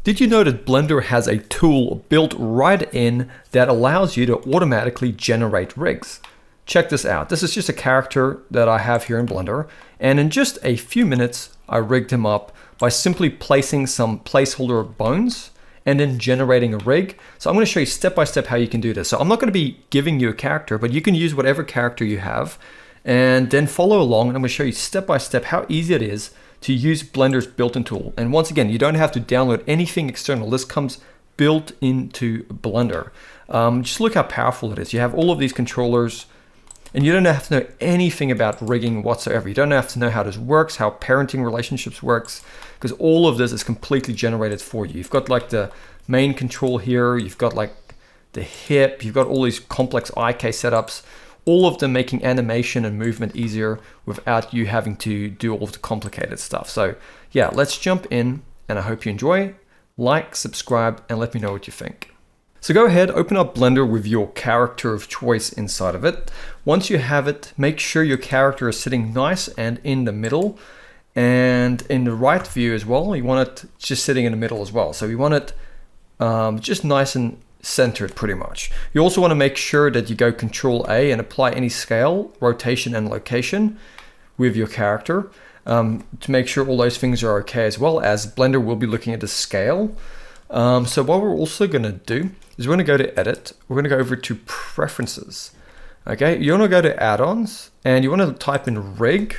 Did you know that Blender has a tool built right in that allows you to automatically generate rigs? Check this out. This is just a character that I have here in Blender, and in just a few minutes, I rigged him up by simply placing some placeholder bones and then generating a rig. So I'm going to show you step by step how you can do this. So I'm not going to be giving you a character, but you can use whatever character you have and then follow along. And I'm going to show you step by step how easy it is to use Blender's built-in tool. And once again, you don't have to download anything external. This comes built into Blender. Just look how powerful it is. You have all of these controllers, and you don't have to know anything about rigging whatsoever. You don't have to know how this works, how parenting relationships works, because all of this is completely generated for you. You've got like the main control here, you've got like the hip, you've got all these complex IK setups, all of them making animation and movement easier without you having to do all of the complicated stuff. So yeah, let's jump in, and I hope you enjoy. Like, subscribe, and let me know what you think. So go ahead, open up Blender with your character of choice inside of it. Once you have it, make sure your character is sitting nice and in the middle, and in the right view as well. You want it just sitting in the middle as well. So you want it just nice and centered pretty much. You also want to make sure that you go Control A and apply any scale, rotation, and location with your character to make sure all those things are okay, as well as Blender will be looking at the scale. So what we're also going to do is we're going to go to Edit. We're going to go over to Preferences. Okay, you want to go to Add-ons, and you want to type in Rig.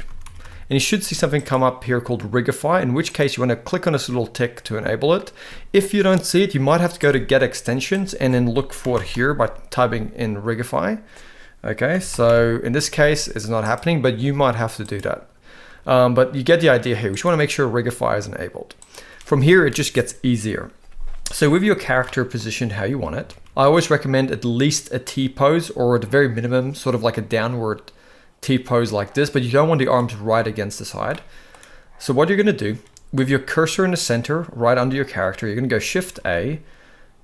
And you should see something come up here called Rigify, in which case you want to click on this little tick to enable it. If you don't see it, you might have to go to Get Extensions and then look for it here by typing in Rigify. Okay, so in this case, it's not happening, but you might have to do that. But you get the idea here. We just want to make sure Rigify is enabled. From here, it just gets easier. So with your character positioned how you want it, I always recommend at least a T-pose, or at the very minimum, sort of like a downward T-pose like this, but you don't want the arms right against the side. So what you're going to do, with your cursor in the center, right under your character, you're going to go Shift A,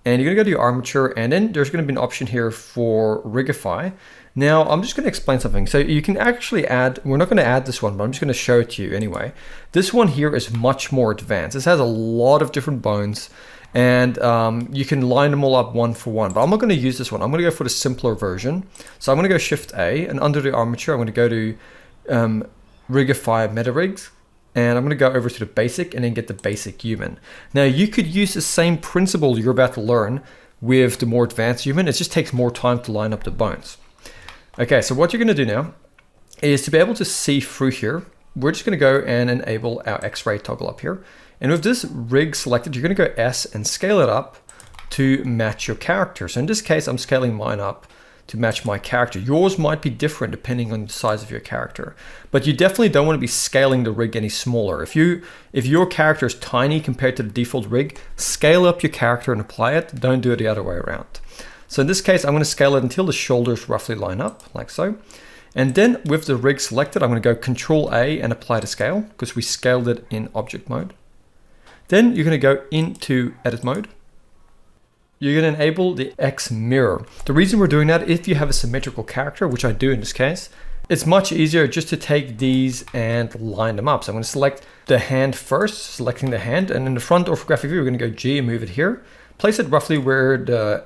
and you're going to go to your armature, and then there's going to be an option here for Rigify. Now, I'm just going to explain something. So you can actually add, we're not going to add this one, but I'm just going to show it to you anyway. This one here is much more advanced. This has a lot of different bones, and you can line them all up one for one, but I'm not going to use this one. I'm going to go for the simpler version. So I'm going to go Shift A, and under the armature, I'm going to go to Rigify Metarigs, and I'm going to go over to the basic and then get the basic human. Now you could use the same principle you're about to learn with the more advanced human. It just takes more time to line up the bones. Okay, so what you're going to do now is to be able to see through here, we're just going to go and enable our X-ray toggle up here. And with this rig selected, you're going to go S and scale it up to match your character. So in this case, I'm scaling mine up to match my character. Yours might be different depending on the size of your character, but you definitely don't want to be scaling the rig any smaller. If your character is tiny compared to the default rig, scale up your character and apply it. Don't do it the other way around. So in this case, I'm going to scale it until the shoulders roughly line up, like so. And then with the rig selected, I'm going to go Control A and apply to scale, because we scaled it in object mode. Then you're going to go into edit mode. You're going to enable the X mirror. The reason we're doing that, if you have a symmetrical character, which I do in this case, it's much easier just to take these and line them up. So I'm going to select the hand first, selecting the hand, and in the front orthographic view, we're going to go G and move it here. Place it roughly where the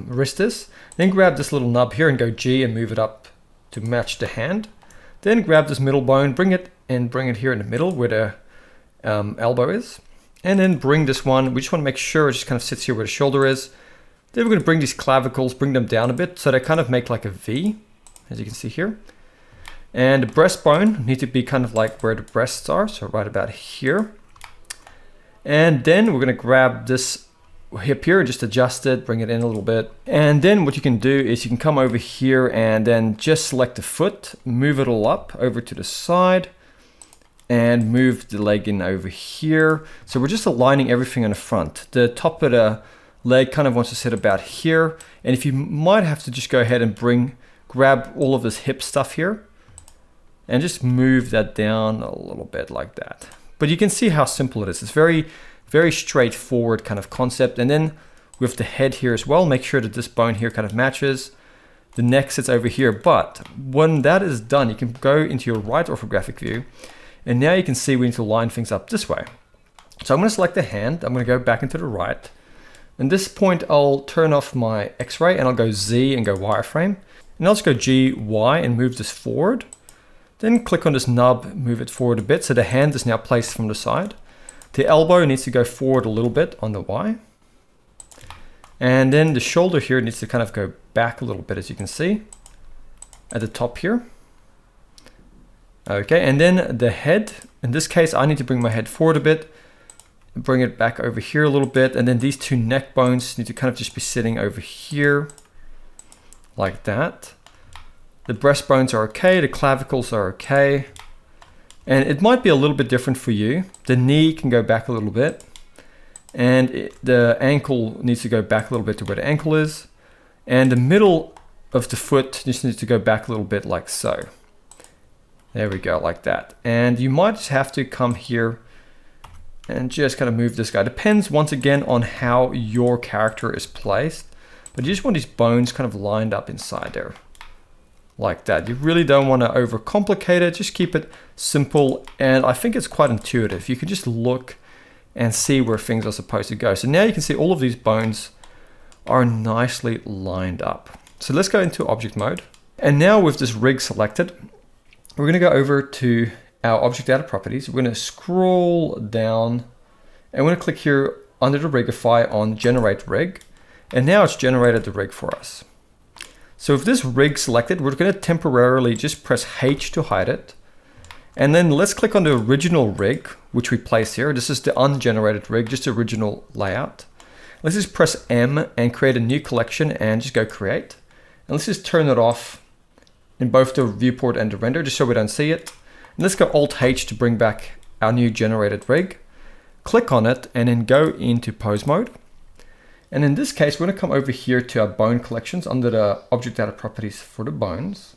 wrist is. Then grab this little nub here and go G and move it up to match the hand. Then grab this middle bone, bring it here in the middle where the elbow is. And then bring this one, we just want to make sure it just kind of sits here where the shoulder is. Then we're going to bring these clavicles, bring them down a bit so they kind of make like a V, as you can see here. And the breastbone need to be kind of like where the breasts are, so right about here. And then we're going to grab this hip here and just adjust it, bring it in a little bit. And then what you can do is you can come over here and then just select the foot, move it all up over to the side, and move the leg in over here. So we're just aligning everything on the front. The top of the leg kind of wants to sit about here. And if you might have to just go ahead and grab all of this hip stuff here and just move that down a little bit like that. But you can see how simple it is. It's very, very straightforward kind of concept. And then with the head here as well, make sure that this bone here kind of matches. The neck sits over here. But when that is done, you can go into your right orthographic view. And now you can see we need to line things up this way. So I'm going to select the hand. I'm going to go back into the right. At this point, I'll turn off my X-ray and I'll go Z and go wireframe. And I'll just go G, Y and move this forward. Then click on this nub, move it forward a bit. So the hand is now placed from the side. The elbow needs to go forward a little bit on the Y. And then the shoulder here needs to kind of go back a little bit, as you can see at the top here. Okay, and then the head, in this case, I need to bring my head forward a bit, bring it back over here a little bit. And then these two neck bones need to kind of just be sitting over here like that. The breastbones are okay, the clavicles are okay. And it might be a little bit different for you. The knee can go back a little bit. And the ankle needs to go back a little bit to where the ankle is. And the middle of the foot just needs to go back a little bit like so. There we go, like that. And you might just have to come here and just kind of move this guy. Depends once again on how your character is placed. But you just want these bones kind of lined up inside there. Like that. You really don't want to overcomplicate it. Just keep it simple. And I think it's quite intuitive. You can just look and see where things are supposed to go. So now you can see all of these bones are nicely lined up. So let's go into object mode. And now with this rig selected, we're going to go over to our object data properties. We're going to scroll down and we're going to click here under the Rigify on generate rig. And now it's generated the rig for us. So with this rig selected, we're going to temporarily just press H to hide it. And then let's click on the original rig, which we placed here. This is the ungenerated rig, just the original layout. Let's just press M and create a new collection and just go create. And let's just turn it off in both the viewport and the render, just so we don't see it. And let's go Alt H to bring back our new generated rig. Click on it and then go into pose mode. And in this case, we're going to come over here to our bone collections under the object data properties for the bones.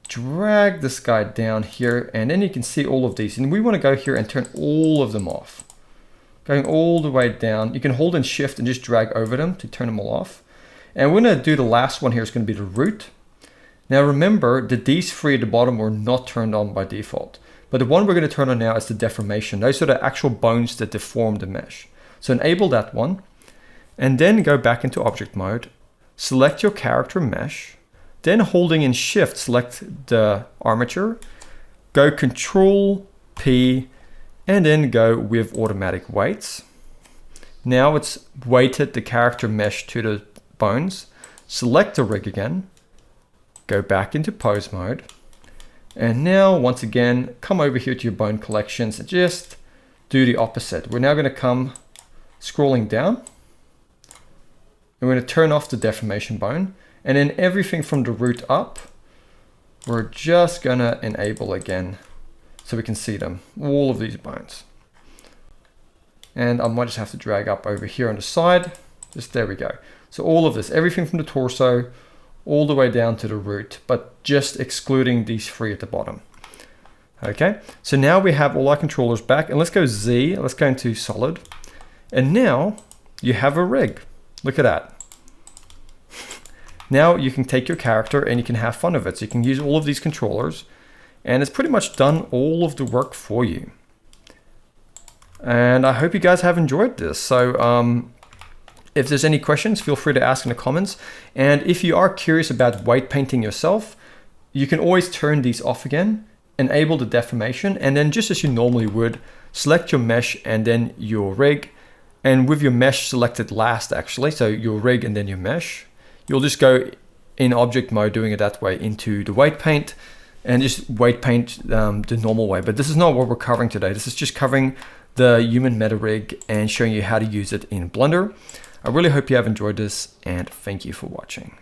Drag this guy down here, and then you can see all of these. And we want to go here and turn all of them off. Going all the way down. You can hold in shift and just drag over them to turn them all off. And we're going to do the last one here. It's going to be the root. Now remember that these three at the bottom were not turned on by default. But the one we're going to turn on now is the deformation. Those are the actual bones that deform the mesh. So enable that one. And then go back into object mode. Select your character mesh. Then holding in shift, select the armature. Go Control P and then go with automatic weights. Now it's weighted the character mesh to the bones. Select the rig again. Go back into pose mode. And now once again, come over here to your bone collections and just do the opposite. We're now going to come scrolling down. And we're going to turn off the deformation bone. And then everything from the root up, we're just going to enable again so we can see them, all of these bones. And I might just have to drag up over here on the side. Just there we go. So all of this, everything from the torso, all the way down to the root, but just excluding these three at the bottom. Okay, so now we have all our controllers back, and let's go Z, let's go into solid. And now you have a rig. Look at that. Now you can take your character and you can have fun with it. So you can use all of these controllers, and it's pretty much done all of the work for you. And I hope you guys have enjoyed this. So if there's any questions, feel free to ask in the comments. And if you are curious about weight painting yourself, you can always turn these off again, enable the deformation, and then just as you normally would, select your mesh and then your rig. And with your mesh selected last actually, so your rig and then your mesh, you'll just go in object mode, doing it that way, into the weight paint and just weight paint the normal way. But this is not what we're covering today. This is just covering the human meta rig and showing you how to use it in Blender. I really hope you have enjoyed this, and thank you for watching.